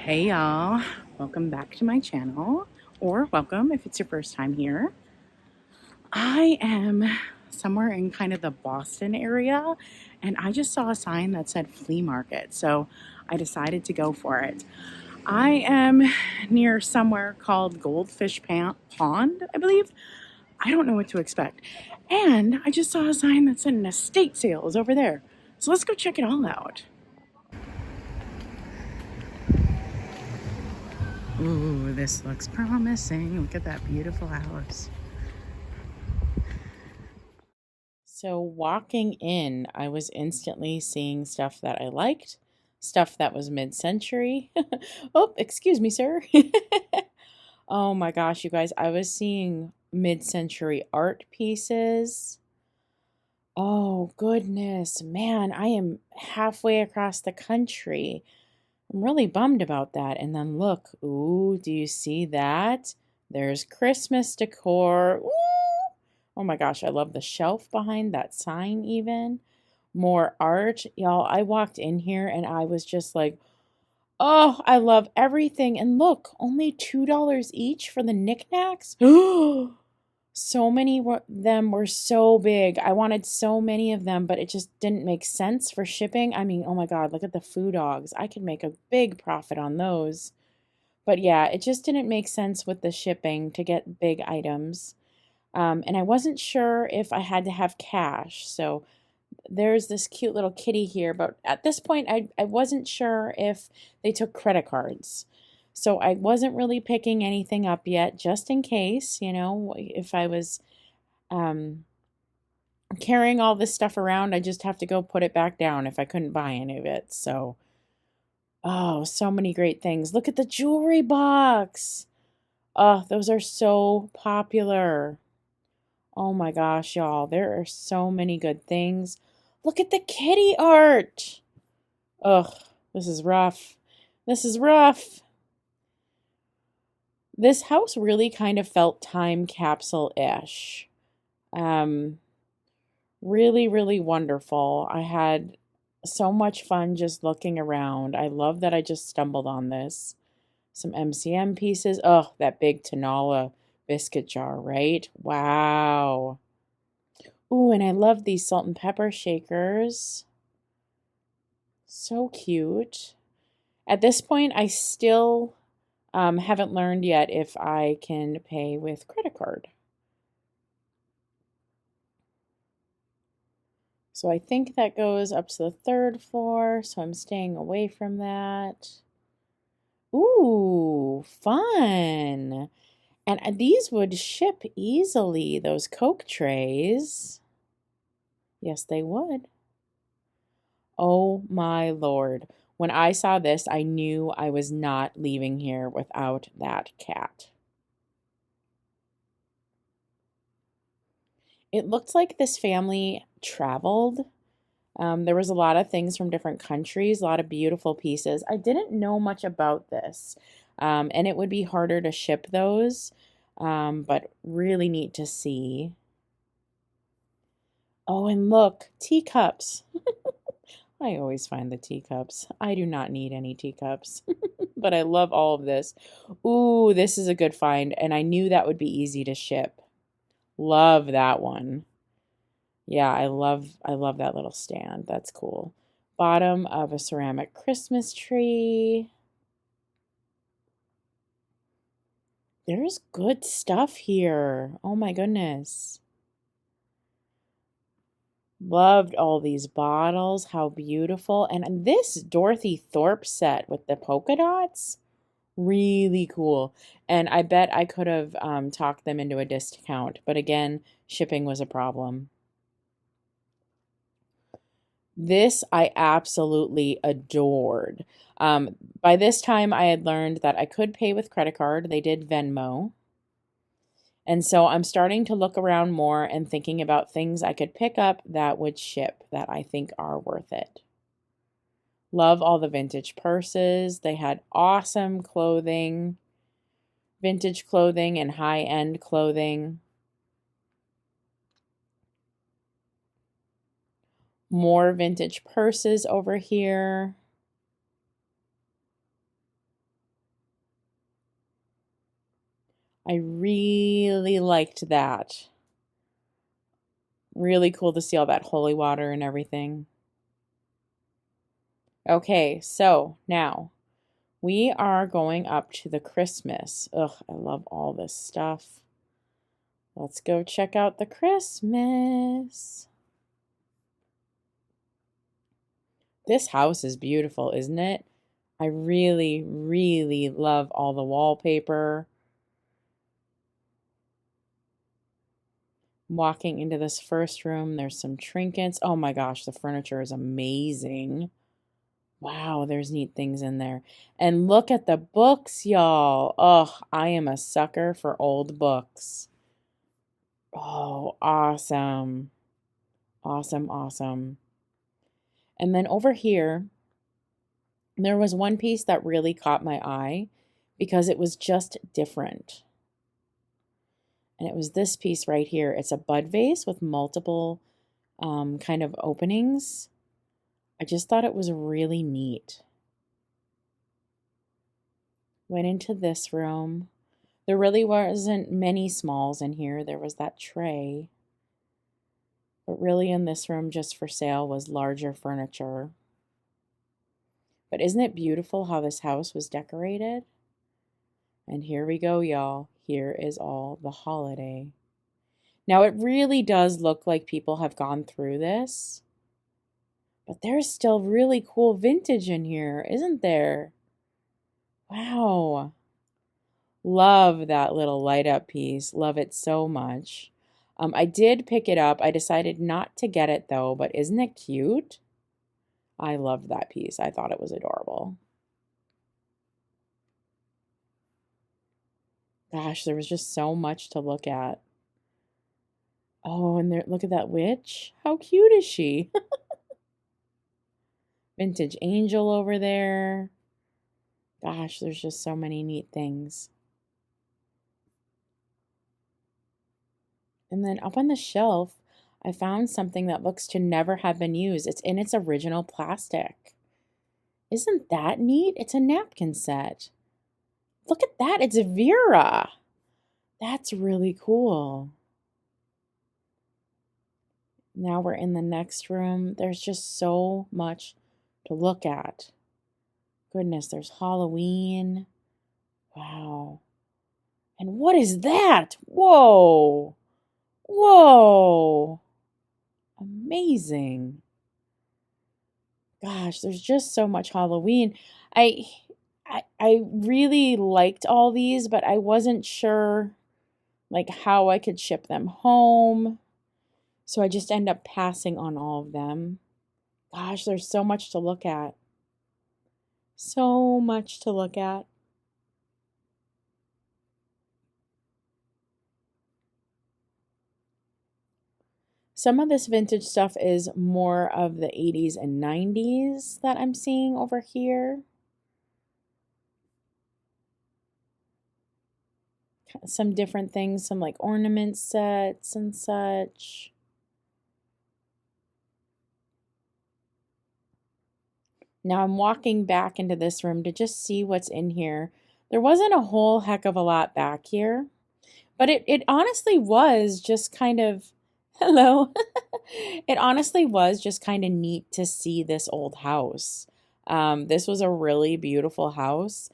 Hey y'all, welcome back to my channel, or welcome if it's your first time here. I am somewhere in kind of the Boston area, and I just saw a sign that said flea market, so I decided to go for it. I am near somewhere called Goldfish Pond, I believe. I don't know what to expect. And I just saw a sign that said an estate sale is over there. So let's go check it all out. Ooh, this looks promising. Look at that beautiful house. So walking in, I was instantly seeing stuff that I liked, stuff that was mid-century. Oh, excuse me, sir. Oh my gosh, you guys, I was seeing mid-century art pieces. Oh goodness, man, I am halfway across the country. I'm really bummed about that. And then look, ooh, do you see that? There's Christmas decor. Ooh. Oh my gosh, I love the shelf behind that sign even. More art. Y'all, I walked in here and I was just like, oh, I love everything. And look, only $2 each for the knickknacks. So many of them were so big. I wanted so many of them, but it just didn't make sense for shipping. I mean, oh my God, look at the food dogs. I could make a big profit on those. But yeah, it just didn't make sense with the shipping to get big items. And I wasn't sure if I had to have cash. So there's this cute little kitty here. But at this point, I wasn't sure if they took credit cards. So I wasn't really picking anything up yet, just in case, if I was um, carrying all this stuff around, I just have to go put it back down if I couldn't buy any of it. So, oh, so many great things. Look at the jewelry box. Oh, those are so popular. Oh my gosh, y'all, there are so many good things. Look at the kitty art. Ugh, this is rough. This is rough. This house really kind of felt time capsule-ish. Um, Really, really wonderful. I had so much fun just looking around. I love that I just stumbled on this. Some MCM pieces. Oh, that big Tanala biscuit jar, right? Wow. Ooh, and I love these salt and pepper shakers. So cute. At this point, I still haven't learned yet if I can pay with credit card. So I think that goes up to the third floor, so I'm staying away from that. Ooh, fun. And these would ship easily, those Coke trays. Yes, they would. Oh my Lord. When I saw this, I knew I was not leaving here without that cat. It looked like this family traveled. There was a lot of things from different countries, a lot of beautiful pieces. I didn't know much about this, and it would be harder to ship those, but really neat to see. Oh, and look, teacups. I always find the teacups. I do not need any teacups, but I love all of this. Ooh, this is a good find, and I knew that would be easy to ship. Love that one. Yeah, I love that little stand. That's cool. Bottom of a ceramic Christmas tree. There's good stuff here. Oh my goodness. Loved all these bottles. How beautiful. And this Dorothy Thorpe set with the polka dots, really cool. And I bet I could have talked them into a discount, but again, shipping was a problem. This I absolutely adored. By this time, I had learned that I could pay with credit card. They did Venmo. And so I'm starting to look around more and thinking about things I could pick up that would ship that I think are worth it. Love all the vintage purses. They had awesome clothing, vintage clothing and high-end clothing. More vintage purses over here. I really liked that. Really cool to see all that holy water and everything. Okay, so now we are going up to the Christmas. Ugh, I love all this stuff. Let's go check out the Christmas. This house is beautiful, isn't it? I really, really love all the wallpaper. Walking into this first room, there's some trinkets. Oh my gosh, the furniture is amazing. Wow, there's neat things in there. And look at the books, y'all. Oh, I am a sucker for old books. Oh, awesome. Awesome, awesome. And then over here, there was one piece that really caught my eye because it was just different. And it was this piece right here. It's a bud vase with multiple kind of openings. I just thought it was really neat. Went into this room. There really wasn't many smalls in here. There was that tray. But really in this room just for sale was larger furniture. But isn't it beautiful how this house was decorated? And here we go, y'all. Here is all the holiday. Now it really does look like people have gone through this. But there's still really cool vintage in here, isn't there? Wow. Love that little light up piece. Love it so much. I did pick it up. I decided not to get it though, but isn't it cute? I loved that piece. I thought it was adorable. Gosh, there was just so much to look at. Oh, and there, look at that witch. How cute is she? Vintage angel over there. Gosh, there's just so many neat things. And then up on the shelf, I found something that looks to never have been used. It's in its original plastic. Isn't that neat? It's a napkin set. Look at that. It's Vera. That's really cool. Now we're in the next room. There's just so much to look at. Goodness, there's Halloween. Wow. And what is that? Whoa. Whoa. Amazing. Gosh, there's just so much Halloween. I I really liked all these, but I wasn't sure like how I could ship them home. So I just end up passing on all of them. Gosh, there's so much to look at. So much to look at. Some of this vintage stuff is more of the 80s and 90s that I'm seeing over here. Some different things, some like ornament sets and such. Now I'm walking back into this room to just see what's in here. There wasn't a whole heck of a lot back here, but it honestly was just kind of, hello. It honestly was just kind of neat to see this old house. This was a really beautiful house,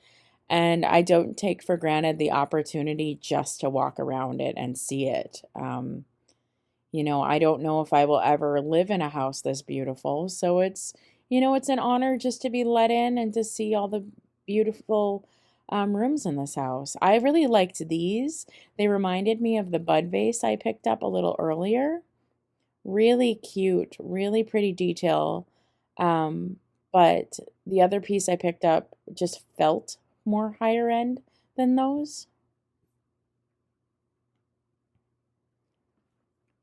and I don't take for granted the opportunity just to walk around it and see it. I don't know if I will ever live in a house this beautiful. So it's an honor just to be let in and to see all the beautiful rooms in this house. I really liked these. They reminded me of the bud vase I picked up a little earlier. Really cute, really pretty detail. But the other piece I picked up just felt more higher end than those.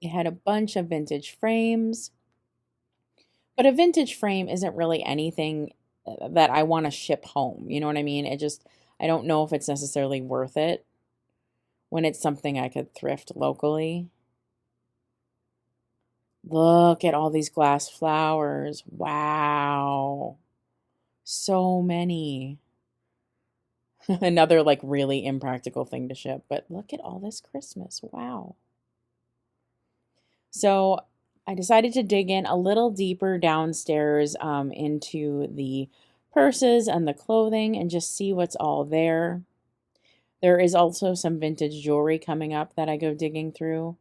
It had a bunch of vintage frames, but a vintage frame isn't really anything that I want to ship home. You know what I mean? I don't know if it's necessarily worth it when it's something I could thrift locally. Look at all these glass flowers. Wow. So many. Another like really impractical thing to ship, but look at all this Christmas. Wow. So I decided to dig in a little deeper downstairs into the purses and the clothing and just see what's all there. There is also some vintage jewelry coming up that I go digging through,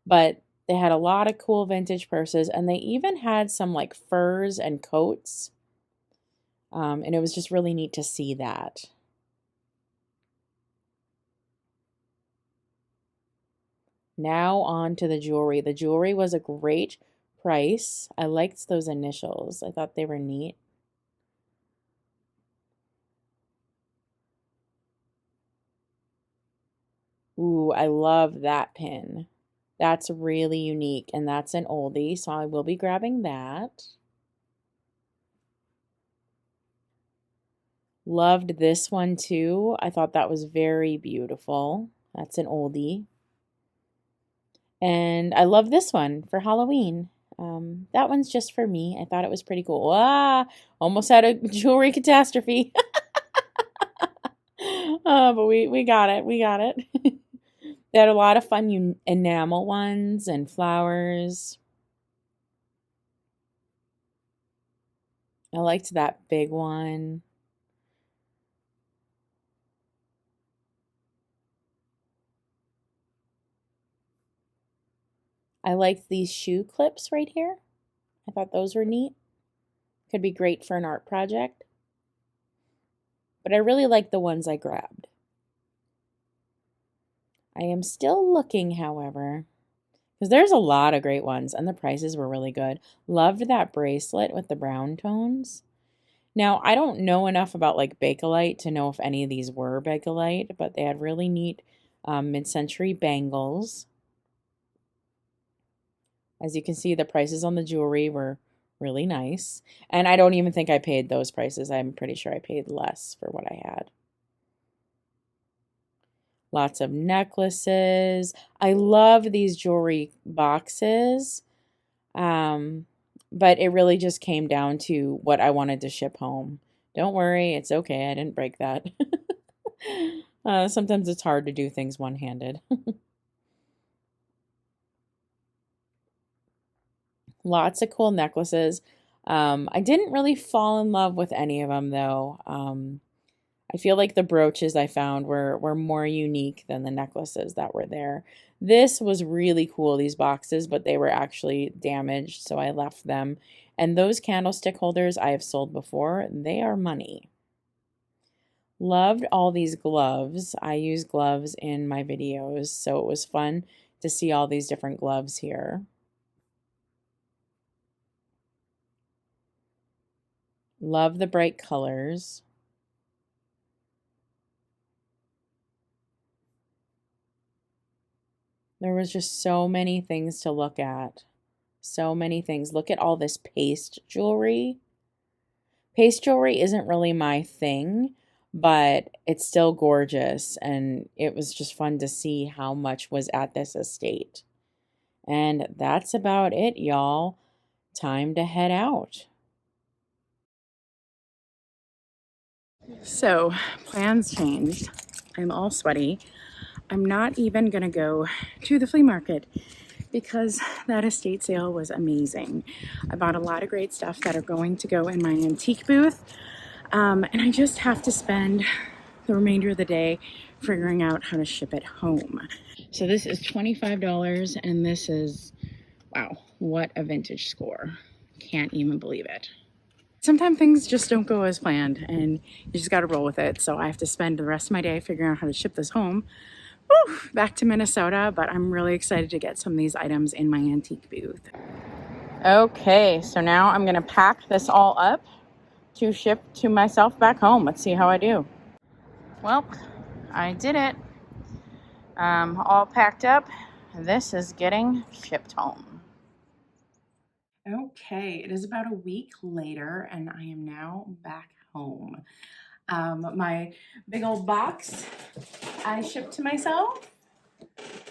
but they had a lot of cool vintage purses and they even had some like furs and coats. And it was just really neat to see that. Now on to the jewelry. The jewelry was a great price. I liked those initials. I thought they were neat. Ooh, I love that pin. That's really unique and that's an oldie, so I will be grabbing that. Loved this one too. I thought that was very beautiful. That's an oldie. And I love this one for Halloween. That one's just for me. I thought it was pretty cool. Ah, almost had a jewelry catastrophe. But we got it. We got it. They had a lot of fun enamel ones and flowers. I liked that big one. I liked these shoe clips right here. I thought those were neat. Could be great for an art project. But I really like the ones I grabbed. I am still looking, however, because there's a lot of great ones and the prices were really good. Loved that bracelet with the brown tones. Now, I don't know enough about like Bakelite to know if any of these were Bakelite, but they had really neat mid-century bangles. As you can see, the prices on the jewelry were really nice. And I don't even think I paid those prices. I'm pretty sure I paid less for what I had. Lots of necklaces. I love these jewelry boxes. But it really just came down to what I wanted to ship home. Don't worry, it's okay. I didn't break that. Sometimes it's hard to do things one-handed. Lots of cool necklaces. I didn't really fall in love with any of them, though. I feel like the brooches I found were more unique than the necklaces that were there. This was really cool, these boxes, but they were actually damaged, so I left them. And those candlestick holders I have sold before. They are money. Loved all these gloves. I use gloves in my videos, so it was fun to see all these different gloves here. Love the bright colors. There was just so many things to look at. So many things. Look at all this paste jewelry. Paste jewelry isn't really my thing, but it's still gorgeous. And it was just fun to see how much was at this estate. And that's about it, y'all. Time to head out. So, plans changed. I'm all sweaty. I'm not even going to go to the flea market because that estate sale was amazing. I bought a lot of great stuff that are going to go in my antique booth. And I just have to spend the remainder of the day figuring out how to ship it home. So this is $25 and this is, wow, what a vintage score. Can't even believe it. Sometimes things just don't go as planned and you just got to roll with it. So I have to spend the rest of my day figuring out how to ship this home. Whew, back to Minnesota, but I'm really excited to get some of these items in my antique booth. Okay, so now I'm gonna pack this all up to ship to myself back home. Let's see how I do. Well, I did it. All packed up. This is getting shipped home. Okay, it is about a week later and I am now back home. My big old box I shipped to myself.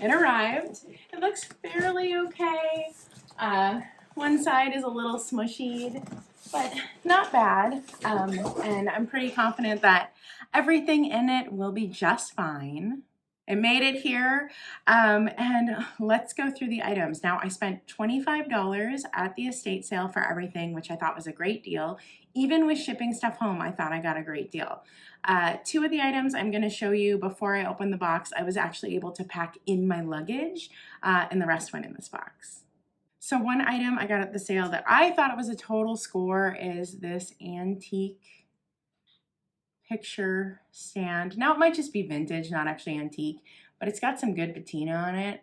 It arrived. It looks fairly okay. One side is a little smushied. but not bad. And I'm pretty confident that everything in it will be just fine. I made it here, and let's go through the items. Now, I spent $25 at the estate sale for everything, which I thought was a great deal. Even with shipping stuff home, I thought I got a great deal. Two of the items I'm going to show you before I open the box, I was actually able to pack in my luggage, and the rest went in this box. So one item I got at the sale that I thought it was a total score is this antique picture stand. Now it might just be vintage, not actually antique, but it's got some good patina on it.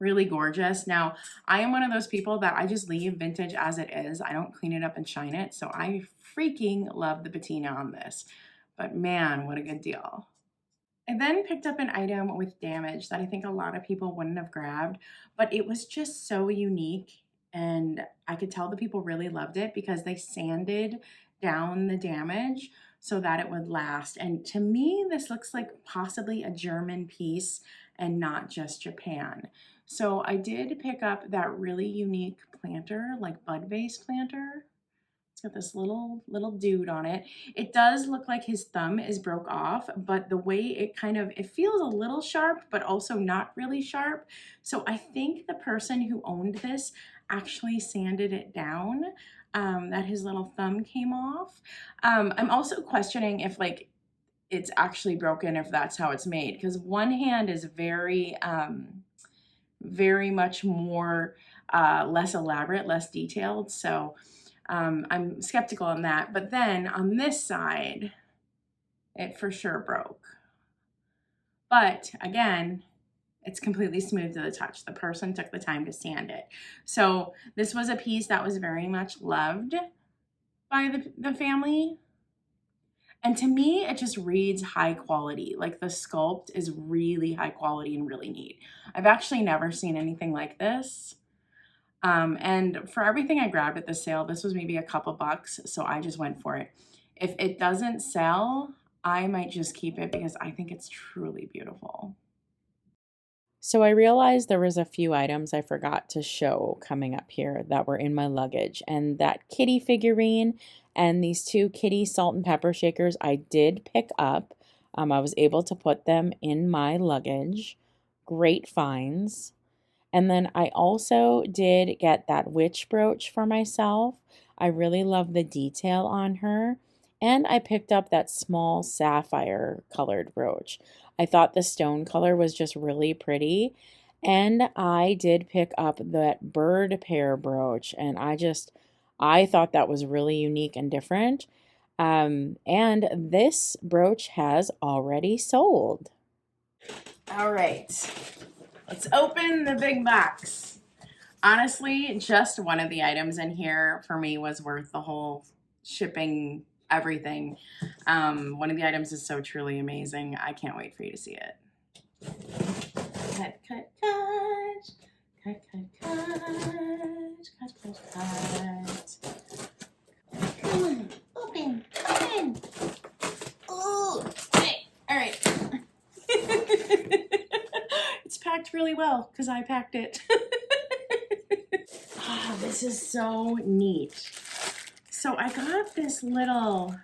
Really gorgeous. Now, I am one of those people that I just leave vintage as it is. I don't clean it up and shine it. So I freaking love the patina on this. But man, what a good deal. I then picked up an item with damage that I think a lot of people wouldn't have grabbed, but it was just so unique. And I could tell the people really loved it because they sanded down the damage so that it would last. And to me, this looks like possibly a German piece and not just Japan. So I did pick up that really unique planter, like bud vase planter. It's got this little dude on it. It does look like his thumb is broke off, but the way it feels a little sharp, but also not really sharp. So I think the person who owned this actually sanded it down, that his little thumb came off. I'm also questioning if like it's actually broken, if that's how it's made, because one hand is very much more less elaborate, less detailed. So I'm skeptical on that. But then on this side, it for sure broke. But again, it's completely smooth to the touch. The person took the time to sand it. So this was a piece that was very much loved by the family. And to me, it just reads high quality. Like the sculpt is really high quality and really neat. I've actually never seen anything like this. And for everything I grabbed at the sale, this was maybe a couple bucks, so I just went for it. If it doesn't sell, I might just keep it because I think it's truly beautiful. So I realized there was a few items I forgot to show coming up here that were in my luggage, and that kitty figurine and these two kitty salt and pepper shakers I did pick up. I was able to put them in my luggage. Great finds. And then I also did get that witch brooch for myself. I really love the detail on her. And I picked up that small sapphire colored brooch. I thought the stone color was just really pretty. And I did pick up that bird pear brooch. And I thought that was really unique and different. And this brooch has already sold. All right. Let's open the big box. Honestly, just one of the items in here for me was worth the whole shipping, everything. One of the items is so truly amazing. I can't wait for you to see it. Cut, cut, cut. Cut, cut, cut. Cut, cut, cut. Come on, open, open. Oh, okay, all right. It's packed really well because I packed it. Oh, this is so neat. So I got this little,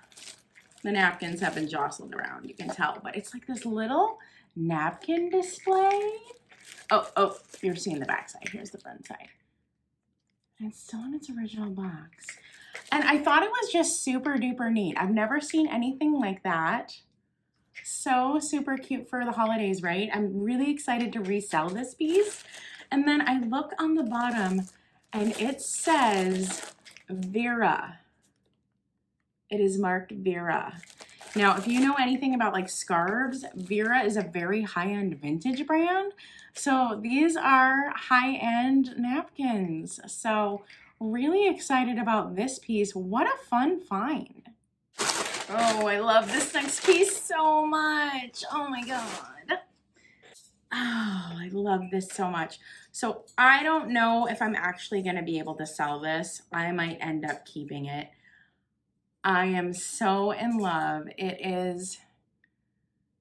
the napkins have been jostled around, you can tell, but it's like this little napkin display. Oh, you're seeing the back side. Here's the front side. And it's still in its original box. And I thought it was just super duper neat. I've never seen anything like that. So super cute for the holidays, right? I'm really excited to resell this piece. And then I look on the bottom and it says Vera. It is marked Vera. Now, if you know anything about like scarves, Vera is a very high-end vintage brand. So these are high-end napkins. So really excited about this piece. What a fun find. Oh, I love this next piece so much. Oh my God. Oh, I love this so much. So I don't know if I'm actually going to be able to sell this. I might end up keeping it. I am so in love. It is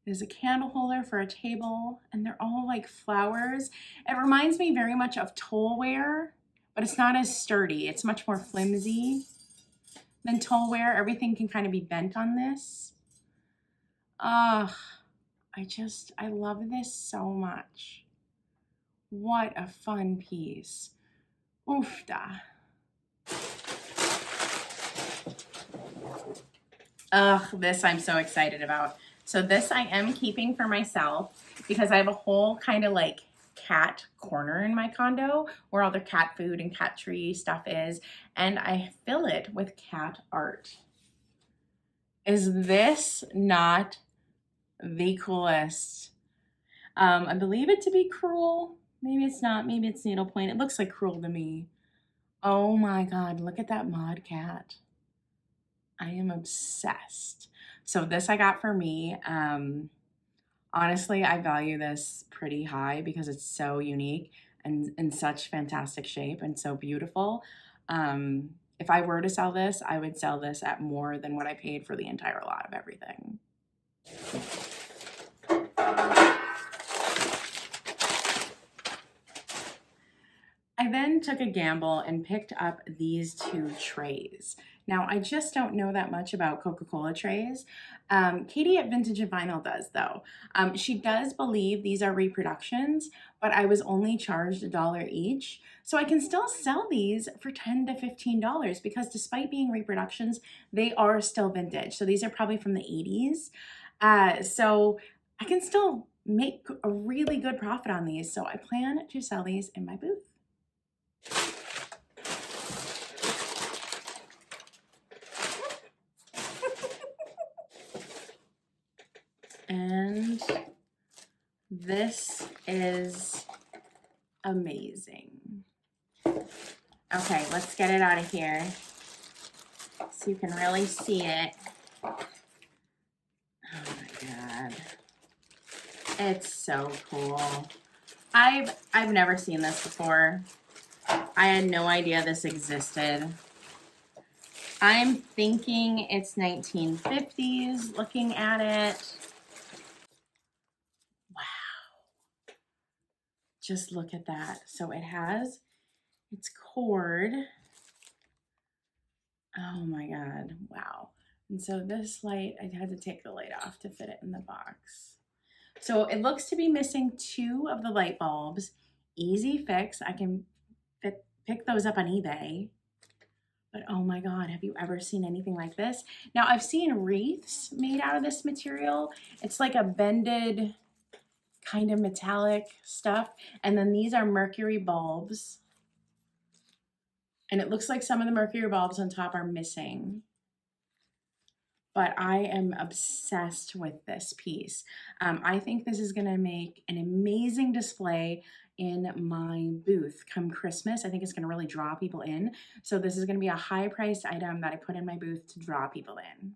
a candle holder for a table, and they're all like flowers. It reminds me very much of Tollware, but it's not as sturdy. It's much more flimsy. Then towel wear, everything can kind of be bent on this. Ah, I love this so much. What a fun piece. Oofda. Ugh, this I'm so excited about. So this I am keeping for myself because I have a whole kind of like cat corner in my condo where all the cat food and cat tree stuff is, and I fill it with cat art. Is this not the coolest? I believe it to be Cruel. Maybe it's not, maybe it's needlepoint. It looks like Cruel to me. Oh my God, look at that mod cat. I am obsessed. So this I got for me. Honestly, I value this pretty high because it's so unique and in such fantastic shape and so beautiful. If I were to sell this, I would sell this at more than what I paid for the entire lot of everything. I then took a gamble and picked up these two trays. Now, I just don't know that much about Coca-Cola trays. Katie at Vintage and Vinyl does, though. She does believe these are reproductions, but I was only charged $1 each. So I can still sell these for $10 to $15 because despite being reproductions, they are still vintage. So these are probably from the 80s. So I can still make a really good profit on these. So I plan to sell these in my booth. And this is amazing. Okay, let's get it out of here so you can really see it. Oh my God. It's so cool. I've never seen this before. I had no idea this existed. I'm thinking it's 1950s looking at it. Wow. Just look at that. So it has its cord. Oh my God, wow. And so this light, I had to take the light off to fit it in the box. So it looks to be missing 2 of the light bulbs. Easy fix, I can pick those up on eBay. But oh my God, have you ever seen anything like this? Now I've seen wreaths made out of this material. It's like a bended kind of metallic stuff. And then these are mercury bulbs. And it looks like some of the mercury bulbs on top are missing. But I am obsessed with this piece. I think this is gonna make an amazing display in my booth come Christmas. I think it's gonna really draw people in. So this is gonna be a high priced item that I put in my booth to draw people in.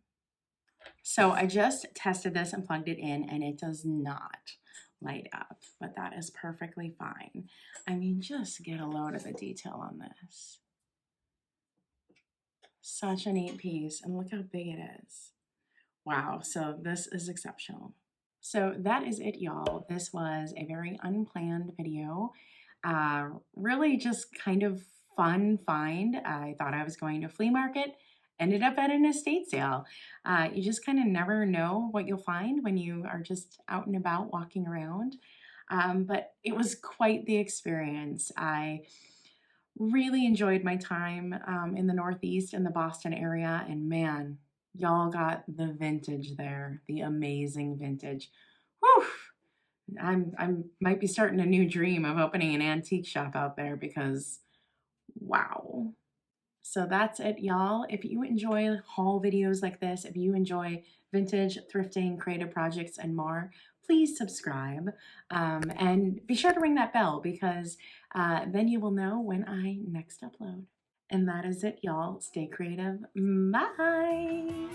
So I just tested this and plugged it in and it does not light up, but that is perfectly fine. I mean, just get a load of the detail on this. Such a neat piece, and look how big it is. Wow, so this is exceptional. So that is it, y'all. This was a very unplanned video. Really just kind of fun find. I thought I was going to a flea market, ended up at an estate sale. You just kind of never know what you'll find when you are just out and about walking around. But it was quite the experience. I really enjoyed my time in the Northeast in the Boston area, and man, y'all got the vintage there, the amazing vintage. Whew! I might be starting a new dream of opening an antique shop out there because wow. So that's it, y'all. If you enjoy haul videos like this, if you enjoy vintage, thrifting, creative projects, and more, please subscribe and be sure to ring that bell because then you will know when I next upload. And that is it, y'all. Stay creative. Bye.